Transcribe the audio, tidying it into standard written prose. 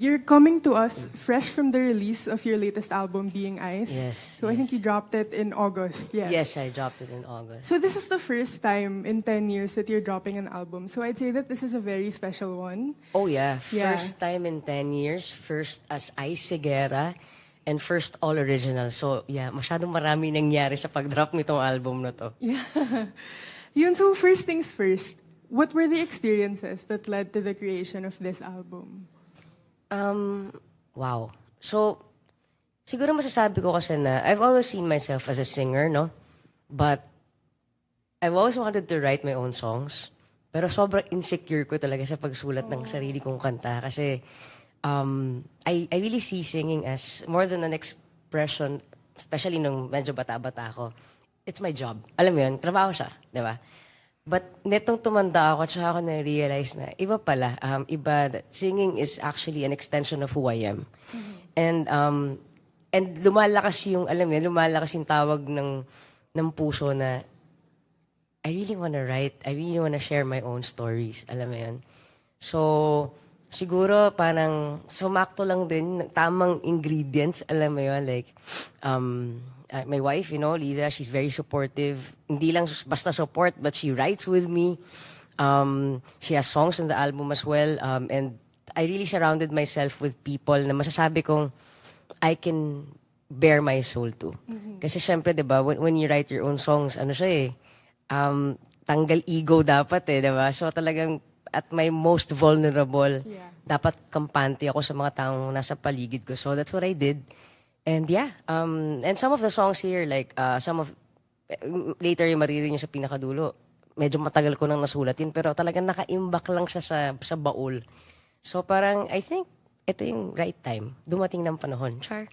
you're coming to us fresh from the release of your latest album, Being Ice. Yes, So I think you dropped it in August. Yes. Yes, I dropped it in August. So this is the first time in 10 years that you're dropping an album. So I'd say that this is a very special one. Oh yeah, Yeah. first time in 10 years, first as Ice Segura, and first all original. So yeah, masyadong marami nangyari sa pag-drop nitong album na to. Yeah. Yun, so first things first, what were the experiences that led to the creation of this album? Wow. So, siguro masasabi ko kasi na I've always seen myself as a singer, no? But I've always wanted to write my own songs. Pero sobrang insecure ko talaga sa pagsulat ng sarili kong kanta kasi I really see singing as more than an expression, especially nung medyo bata-bata ako. It's my job. Alam mo yun, trabaho siya, di ba? But netong tumanda ako, tsaka ako na-realize na iba pala. That singing is actually an extension of who I am. And lumalakas yung, alam mo yun, lumalakas yung tawag ng puso na I really wanna write, I really wanna share my own stories. Alam mo yun? So, siguro parang sumakto lang din, tamang ingredients, alam mo yun, like, my wife, you know, Liza, she's very supportive. Hindi lang basta support, but she writes with me. She has songs in the album as well. And I really surrounded myself with people na masasabi kong I can bare my soul to. Kasi syempre, di ba, when you write your own songs, ano siya eh, tanggal ego dapat eh, di ba? So talagang at my most vulnerable, dapat kampante ako sa mga taong nasa paligid ko. So that's what I did. And yeah, and some of the songs here, like later yung maririnig niyo sa pinakadulo, medyo matagal ko nang nasulatin, pero talagang nakaimbak lang siya sa baul. So parang, I think, ito yung right time. Dumating ng panahon. Char.